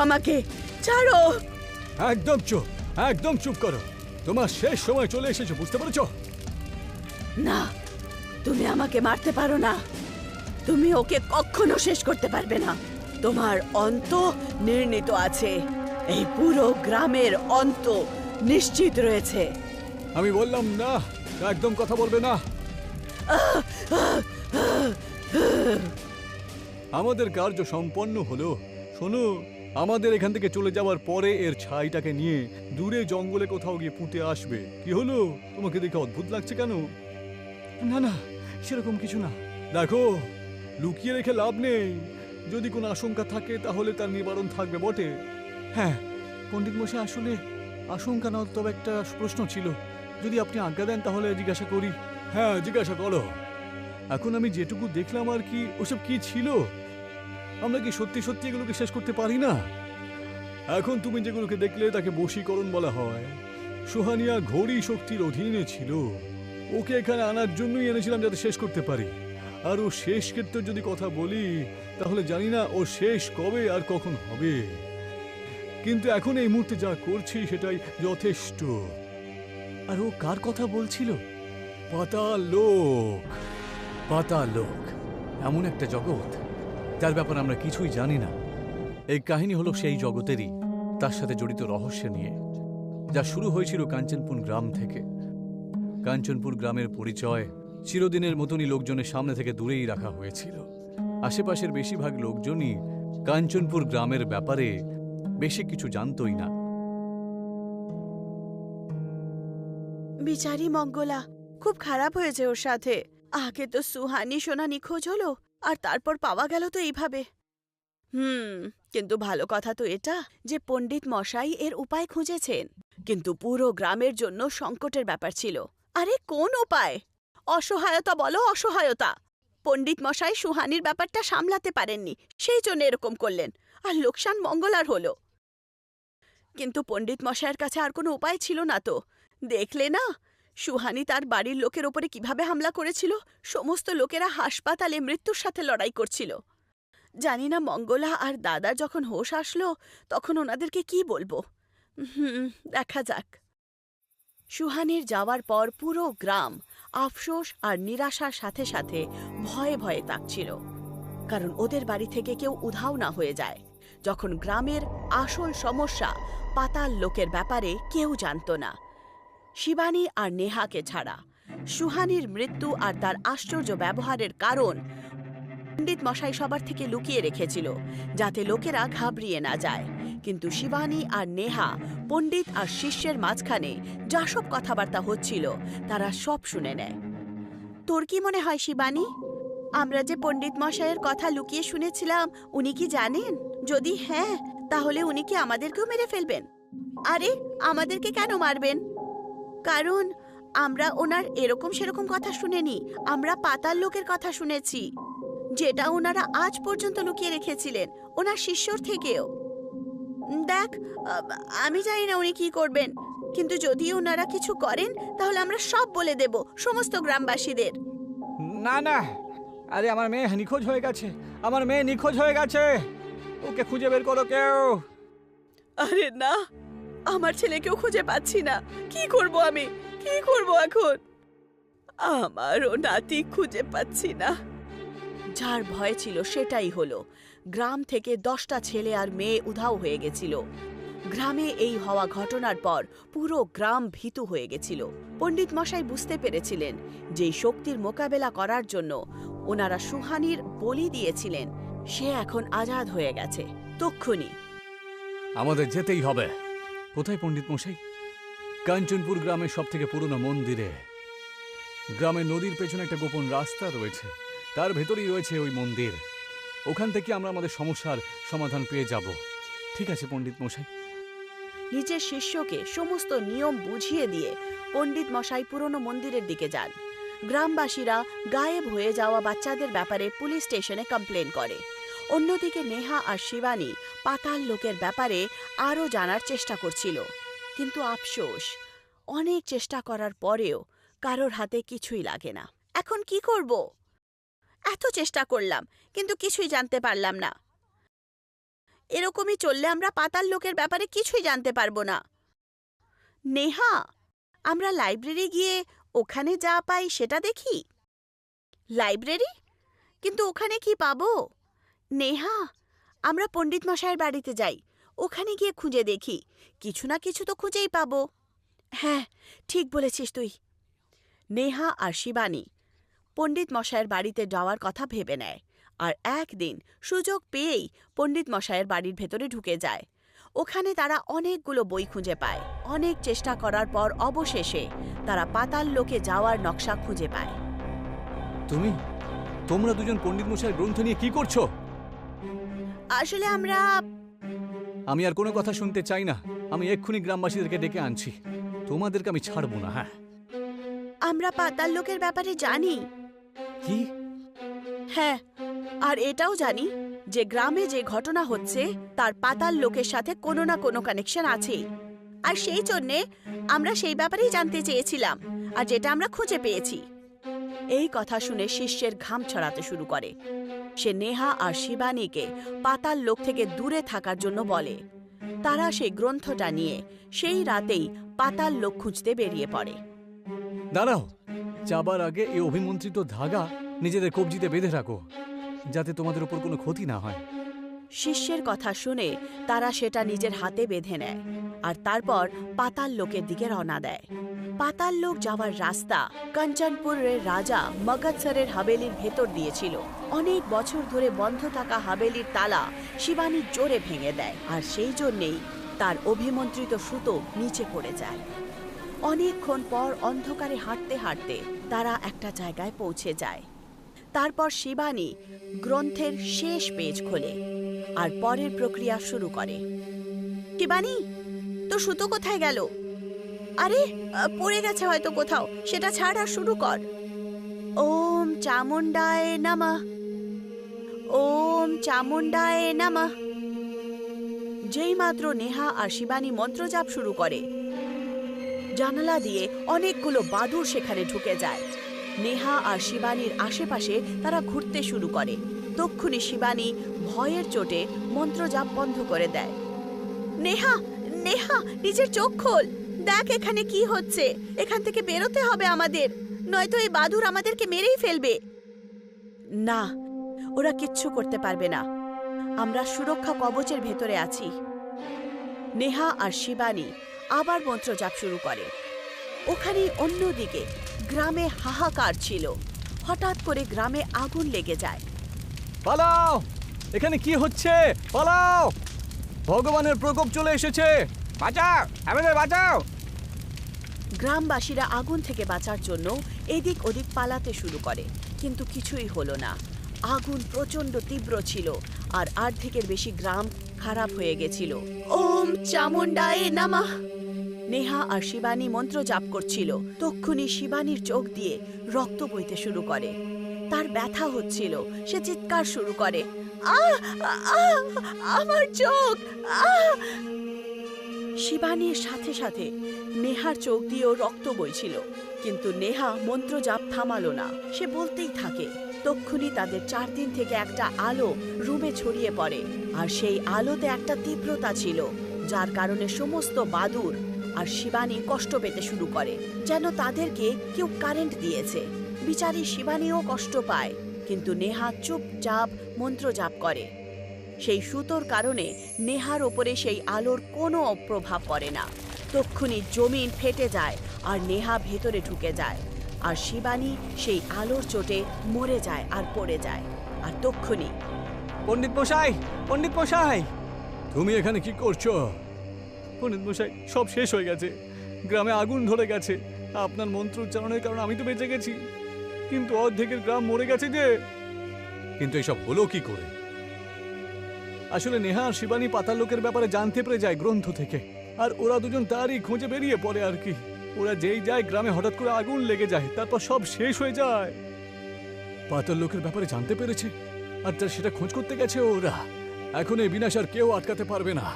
আমাকে, ছাড়ো। একদম চুপ করো। তোমার শেষ সময় চলে এসেছে, বুঝতে পেরেছো? না, তুমি আমাকে মারতে পারো না। তুমি ওকে কখনো শেষ করতে পারবে না। তোমার অন্ত নির্ণীত আছে। এই পুরো গ্রামের অন্ত নিশ্চিত রয়েছে। আমি বললাম না, একদম কথা বলবে না। আমাদের কার্য সম্পন্ন হলো। শোনো, আমাদের এখান থেকে চলে যাওয়ার পরে এর ছাইটাকে নিয়ে দূরে জঙ্গলে কোথাও গিয়ে পুঁতে আসবে। কি হলো? তোমাকে দেখে অদ্ভুত লাগছে কেন? না না, সেরকম কিছু না। দেখো, লুকিয়ে রেখে লাভ নেই। যদি কোনো আশঙ্কা থাকে তাহলে তার নিবারণ থাকবে বটে। হ্যাঁ পণ্ডিত মশাই, আসলে আশঙ্কা না, তবে একটা প্রশ্ন ছিল। যদি আপনি আজ্ঞা দেন তাহলে জিজ্ঞাসা করি। হ্যাঁ জিজ্ঞাসা করো। এখন আমি যেটুকু দেখলাম আর কি, ওসব কি ছিল? আমরা কি সত্যি সত্যি এগুলোকে শেষ করতে পারি না? এখন তুমি যেগুলোকে দেখলে তাকে বশীকরণ বলা হয়। সুহানিয়া ঘোরী শক্তির অধীনে ছিল। ওকে এখানে আনার জন্যই এনেছিলাম, যাতে শেষ করতে পারি। আর ও শেষ ক্ষেত্রে যদি কথা বলি, তাহলে জানি না ও শেষ কবে আর কখন হবে। কিন্তু এখন এই মুহূর্তে যা করছি সেটাই যথেষ্ট। আর ও কার কথা বলছিল? পাতাল লোক। পাতাল লোক এমন একটা জগৎ, তার ব্যাপারে আমরা কিছুই জানি না। এই কাহিনী হলো সেই জগতেরই, তার সাথে জড়িত রহস্য নিয়ে, যা শুরু হয়েছিল কাঞ্চনপুর গ্রাম থেকে। কাঞ্চনপুর গ্রামের পরিচয় চিরদিনের মতনই লোকজনের সামনে থেকে দূরেই রাখা হয়েছিল। আশেপাশের বেশিরভাগ লোকজনই কাঞ্চনপুর গ্রামের ব্যাপারে বেশি কিছু জানতই না। বিচারি মঙ্গলা, খুব খারাপ হয়েছে ওর সাথে। আগে তো সুহানি সোনা নিখোঁজ হলো, আর তারপর পাওয়া গেল তো এইভাবে। কিন্তু ভালো কথা তো এটা যে পণ্ডিত মশাই এর উপায় খুঁজেছেন। কিন্তু পুরো গ্রামের জন্য সংকটের ব্যাপার ছিল। আরে কোন উপায়? অসহায়তা বলো, অসহায়তা। পণ্ডিত মশাই সুহানির ব্যাপারটা সামলাতে পারেননি, সেই জন্য এরকম করলেন, আর লোকসান মঙ্গলার হলো। কিন্তু পণ্ডিত মশাইয়ের কাছে আর কোনো উপায় ছিল না তো। দেখলে না, সুহানি তার বাড়ির লোকের ওপরে কিভাবে হামলা করেছিল। সমস্ত লোকেরা হাসপাতালে মৃত্যুর সাথে লড়াই করছিল। জানি না মঙ্গলা আর দাদার যখন হোশ আসলো তখন ওনাদেরকে কি বলবো। দেখা যাক। সুহানির যাওয়ার পর পুরো গ্রাম আফসোস আর নিরাশার সাথে সাথে ভয়ে ভয়ে তাকছিল, কারণ ওদের বাড়ি থেকে কেউ উধাও না হয়ে যায়। যখন গ্রামের আসল সমস্যা পাতাল লোকের ব্যাপারে কেউ জানত না, শিবানী আর নেহাকে ছাড়া। সুহানির মৃত্যু আর তার আশ্চর্য ব্যবহারের কারণ পণ্ডিত মশাই সবার থেকে লুকিয়ে রেখেছিল, যাতে লোকেরা ঘাবড়িয়ে না যায়। কিন্তু শিবানী আর নেহা পণ্ডিত আর শিষ্যের মাঝখানে যা সব কথাবার্তা হচ্ছিল তারা সব শুনে নেয়। তোর কি মনে হয় শিবানী, আমরা যে পণ্ডিত মশাইয়ের কথা লুকিয়ে শুনেছিলাম, উনি কি জানেন? যদি হ্যাঁ, তাহলে উনি কি আমাদেরকেও মেরে ফেলবেন? আরে আমাদেরকে কেন মারবেন? কারণ আমরা ওনার এরকম সেরকম কথা শুনিনি, আমরা পাতাল লোকের কথা শুনেছি, যেটা ওনারা আজ পর্যন্ত লুকিয়ে রেখেছিলেন ওনার শিষ্যর থেকেও। দেখ, আমি জানি না উনি কি করবেন, কিন্তু যদি ওনারা কিছু করেন তাহলে আমরা সব বলে দেব সমস্ত গ্রামবাসীদের। না না, আরে আমার মেয়ে নিখোঁজ হয়ে গেছে, আমার মেয়ে নিখোঁজ হয়ে গেছে, ওকে খুঁজে বের করো কেউ। আরে না, আমার ছেলেকেও খুঁজে পাচ্ছি না। কি করব আমি, কি করব এখন? আমারও নাতি খুঁজে পাচ্ছি না। যার ভয় ছিল সেটাই হলো। গ্রাম থেকে 10টা ছেলে আর মেয়ে উধাও হয়ে গেছিল। গ্রামে এই হওয়া ঘটনার পর পুরো গ্রাম ভীতু হয়ে গেছিল। পণ্ডিত মশাই বুঝতে পেরেছিলেন যে শক্তির মোকাবেলা করার জন্য ওনারা সুহানির বলি দিয়েছিলেন, সে এখন আজাদ হয়ে গেছে। তক্ষুনি আমাদের যেতেই হবে। কোথায় পণ্ডিত মশাই? কাঞ্চনপুর গ্রামের সব থেকে পুরনো মন্দিরে। গ্রামের নদীর পেছনে একটা গোপন রাস্তা রয়েছে, তার ভেতরেই রয়েছে ওই মন্দির। ওখান থেকে আমরা আমাদের সমস্যার সমাধান পেয়ে যাব। ঠিক আছে পণ্ডিত মশাই। নিজের শিষ্যকে সমস্ত নিয়ম বুঝিয়ে দিয়ে পণ্ডিত মশাই পুরনো মন্দিরের দিকে যান। গ্রামবাসীরা গায়েব হয়ে যাওয়া বাচ্চাদের ব্যাপারে পুলিশ স্টেশনে কমপ্লেন করে। অন্যদিকে নেহা আর শিবানী পাতাল লোকের ব্যাপারে আরও জানার চেষ্টা করছিল। কিন্তু আফসোস, অনেক চেষ্টা করার পরেও কারোর হাতে কিছুই লাগে না। এখন কি করব? এত চেষ্টা করলাম কিন্তু কিছুই জানতে পারলাম না। এরকমই চললে আমরা পাতাল লোকের ব্যাপারে কিছুই জানতে পারবো না। নেহা, আমরা লাইব্রেরি গিয়ে ওখানে যা পাই সেটা দেখি। লাইব্রেরি? কিন্তু ওখানে কি পাবো? নেহা, আমরা পণ্ডিত মশাইয়ের বাড়িতে যাই, ওখানে গিয়ে খুঁজে দেখি, কিছু না কিছু তো খুঁজেই পাবো। হ্যাঁ, ঠিক বলেছিস তুই। নেহা আর শিবানী পণ্ডিত মশাইয়ের বাড়িতে যাওয়ার কথা ভেবে নেয়, আর একদিন সুযোগ পেয়েই পণ্ডিত মশাইয়ের বাড়ির ভেতরে ঢুকে যায়। ওখানে তারা অনেকগুলো বই খুঁজে পায়। অনেক চেষ্টা করার পর অবশেষে তারা পাতাল লোকে যাওয়ার নকশা খুঁজে পায়। তোমরা দুজন পণ্ডিত মশাইয়ের গ্রন্থ নিয়ে কি করছো? আসলে আমি আর কোনো কথা শুনতে চাই না। আমি এক্ষুনি গ্রামবাসীদেরকে ডেকে আনছি। তোমাদেরকে আমি ছাড়বো না। হ্যাঁ, আমরা পাতাল লোকের ব্যাপারে জানি। কি? হ্যাঁ, আর এটাও জানি যে গ্রামে যে ঘটনা হচ্ছে তার পাতাল লোকের সাথে কোনো না কোনো কানেকশন আছেই। আর সেই জন্যে আমরা সেই ব্যাপারেই জানতে চেয়েছিলাম, আর যেটা আমরা খুঁজে পেয়েছি। এই কথা শুনে শিষ্যের ঘাম ছড়াতে শুরু করে। সে নেহা আর শিবানীকে পাতাল লোক থেকে দূরে থাকার জন্য বলে। তারা সেই গ্রন্থটা নিয়ে সেই রাতেই পাতাল লোক খুঁজতে বেরিয়ে পড়ে। দাঁড়াও, যাবার আগে এই অভিমন্ত্রিত ধাগা নিজেদের কবজিতে বেঁধে রাখো, যাতে তোমাদের উপর কোনো ক্ষতি না হয়। শিষ্যের কথা শুনে তারা সেটা নিজের হাতে বেঁধে নেয়, আর তারপর পাতাল লোকের দিকে রওনা দেয়। পাতাল লোক যাওয়ার রাস্তা কাঞ্চনপুরের রাজা মগধসরের হাবেলির ভেতর দিয়েছিল। অনেক বছর ধরে বন্ধ থাকা হাবেলির তালা শিবানী জোরে ভেঙে দেয়, আর সেই জন্যেই তার অভিমন্ত্রিত সুতো নিচে পড়ে যায়। অনেকক্ষণ পর অন্ধকারে হাঁটতে হাঁটতে তারা একটা জায়গায় পৌঁছে যায়। তারপর শিবানী গ্রন্থের শেষ পেজ খোলে আর পরের প্রক্রিয়া শুরু করে। শিবানী, তো সুতো কোথায় গেল? আরে, পড়ে গেছে হয়তো কোথাও, সেটা ছাড় আর শুরু কর। ওম চামুণ্ডায় নমঃ, ওম চামুণ্ডায় নমঃ। যেই মাত্র নেহা আর শিবানী মন্ত্রজাপ শুরু করে, জানালা দিয়ে অনেকগুলো বাদুড় সেখানে ঢুকে যায়। নেহা আর শিবানীর আশেপাশে তারা ঘুরতে শুরু করে। তক্ষুনি শিবানী ভয়ের চোটে মন্ত্রজাপ বন্ধ করে দেয়। নেহা, নেহা, নিজের চোখ খোল, দেখ এখানে কি হচ্ছে। এখান থেকে বেরোতে হবে আমাদের, নয়তো এই বাদুড় আমাদেরকে মেরেই ফেলবে। না, ওরা কিচ্ছু করতে পারবে না, আমরা সুরক্ষা কবচের ভেতরে আছি। নেহা আর শিবানী আবার মন্ত্রজাপ শুরু করে। ওখানে অন্যদিকে গ্রামে হাহাকার ছিল। হঠাৎ করে গ্রামে আগুন লেগে যায়। পালাও! এখানে কি হচ্ছে? পালাও! ভগবানের প্রকোপ চলে এসেছে! বাঁচাও! আমাদের বাঁচাও! গ্রামবাসীরা আগুন থেকে বাঁচার জন্য এদিক ওদিক পালাতে শুরু করে, কিন্তু কিছুই হলো না। আগুন প্রচণ্ড তীব্র ছিল, আর অর্ধেকের বেশি গ্রাম খারাপ হয়ে গেছিল। ওম চামুণ্ডায় নমঃ। নেহা আর শিবানী মন্ত্র জাপ করছিল। তক্ষুনি শিবানীর চোখ দিয়ে রক্ত বইতে শুরু করে। তার ব্যথা হচ্ছিল, সে চিৎকার শুরু করে, আহ, আহ, আমার চোখ, আহ! শিবানীর সাথে সাথে নেহার চোখ দিয়েও রক্ত বইছিল, কিন্তু নেহা মন্ত্র জাপ থামালো না। সে বলতেই থাকে। তক্ষুনি তাদের 4 দিন থেকে একটা আলো রুমে ছড়িয়ে পড়ে, আর সেই আলোতে একটা তীব্রতা ছিল, যার কারণে সমস্ত বাদুড় আর শিবানী কষ্ট পেতে শুরু করে, যেন তাদেরকে কেউ কারেন্ট দিয়েছে। বিচারী শিবানীও কষ্ট পায়, কিন্তু নেহা চুপচাপ মন্ত্র জাপ করে। সেই সুতোর কারণে নেহার ওপরে সেই আলোর কোনো প্রভাব পড়ে না। তক্ষুনি জমিন ফেটে যায় আর নেহা ভেতরে ঢুকে যায়, আর শিবানী সেই আলোর চোটে মরে যায় আর পড়ে যায়। আর তক্ষুনি, পণ্ডিত মশাই! পণ্ডিত মশাই! তুমি এখানে কি করছো? পণ্ডিত মশাই, সব শেষ হয়ে গেছে, গ্রামে আগুন ধরে গেছে। আপনার মন্ত্র উচ্চারণের কারণে আমি তো বেঁচে গেছি, কিন্তু অর্ধেকের গ্রাম মরে গেছে যে। কিন্তু এসব হলো কি করে? আসলে নেহা আর শিবানী পাতাল লোকের ব্যাপারে জানতে পেরে যায় গ্রন্থ থেকে, আর ওরা দুজন তারই খোঁজে বেরিয়ে পড়ে আর কি। ওরা যেই যায় গ্রামে হঠাৎ করে আগুন লেগে যায়, তারপর সব শেষ হয়ে যায়। পাতাল লোকের ব্যাপারে জানতে পেরেছে, আর তার সেটা খোঁজ করতে গেছে ওরা। এখন এই বিনাশ আর কেউ আটকাতে পারবে না।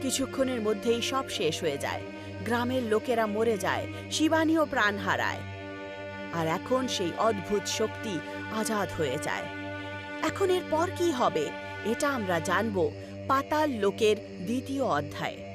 কিছুক্ষণের মধ্যেই সব শেষ হয়ে যায়। গ্রামের লোকেরা মরে যায়, শিবানীও প্রাণ হারায়, আর এখন সেই অদ্ভুত শক্তি আজাদ হয়ে যায়। এখন এর পর কি হবে, এটা আমরা জানবো পাতাল লোকের দ্বিতীয় অধ্যায়।